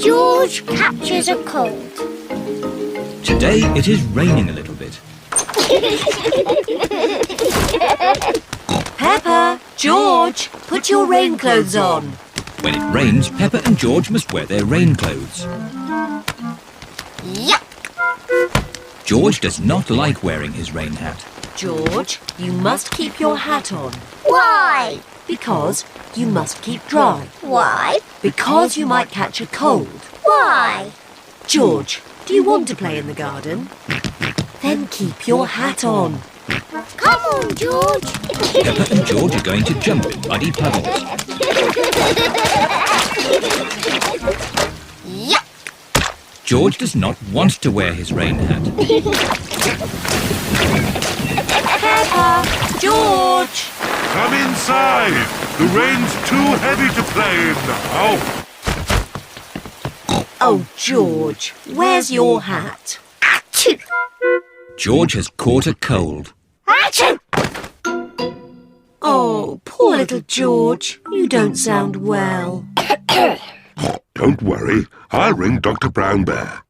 George catches a cold. Today it is raining a little bit. Peppa, George, put your rain clothes on. When it rains, Peppa and George must wear their rain clothes. Yuck! George does not like wearing his rain hat. George, you must keep your hat on. Why? Because you must keep dry. Why? Because you might catch a cold. Why? George, do you want to play in the garden? Then keep your hat on. Come on, George. Peppa and George are going to jump in muddy puddles. Yuck! George does not want to wear his rain hat. Peppa, George! Come inside! The rain's too heavy to play in now. Oh, George, where's your hat? Achoo! George has caught a cold. Achoo! Oh, poor little George. You don't sound well. Don't worry, I'll ring Dr. Brown Bear.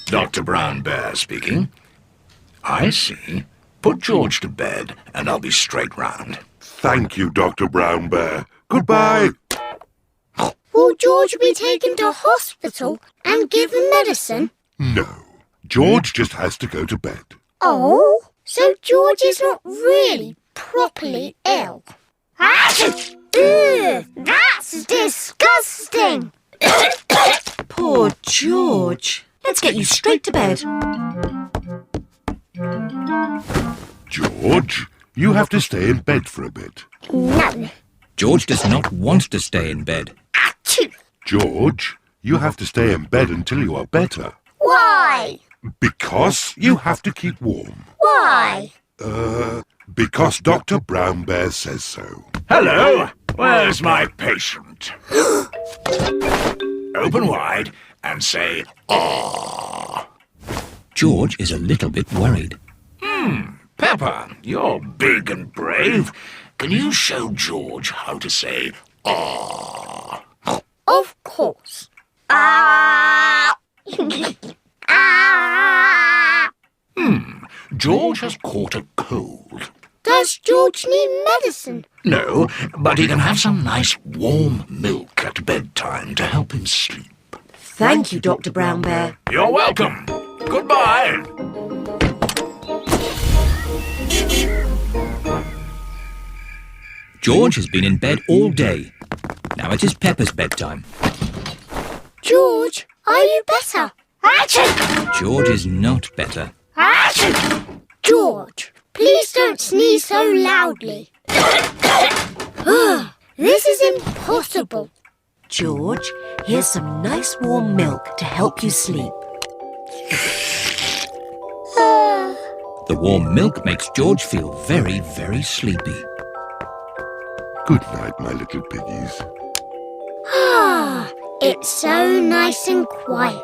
Dr. Brown Bear speaking. I see. Put George to bed and I'll be straight round. Thank you, Dr. Brown Bear. Goodbye. Will George be taken to hospital and given medicine? No, George just has to go to bed. Oh, so George is not really properly ill. Achoo! Ugh, that's disgusting! Poor George. Let's get you straight to bed. George, you have to stay in bed for a bit. No. George does not want to stay in bed. Achoo! George, you have to stay in bed until you are better. Why? Because you have to keep warm. Why? Because Dr. Brown Bear says so. Hello, where's my patient? Open wide and say, "Ah." George is a little bit worried. Peppa, you're big and brave. Can you show George how to say, "Ah"? Of course. Ah! Ah! George has caught a cold. Does George need medicine? No, but he can have some nice warm milk at bedtime to help him sleep. Thank you, Dr. Brown Bear. You're welcome. Goodbye. George has been in bed all day. Now it is Peppa's bedtime. George, are you better? Achoo! George is not better. Achoo! George, please don't sneeze so loudly. This is impossible. George, here's some nice warm milk to help you sleep. The warm milk makes George feel very, very sleepy. Good night, my little piggies. It's so nice and quiet.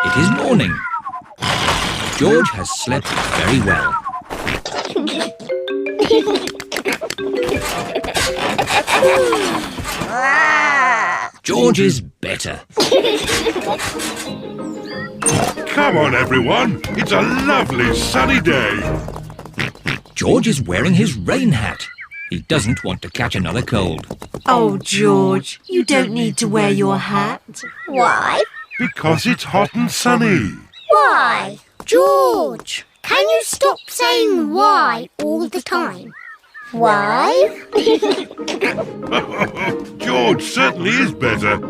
It is morning. George has slept very well. George is better. Come on, everyone. It's a lovely sunny day. George is wearing his rain hat. He doesn't want to catch another cold. Oh, George, you don't need to wear your hat. Why? Because it's hot and sunny. Why? George, can you stop saying why all the time? Why? George certainly is better.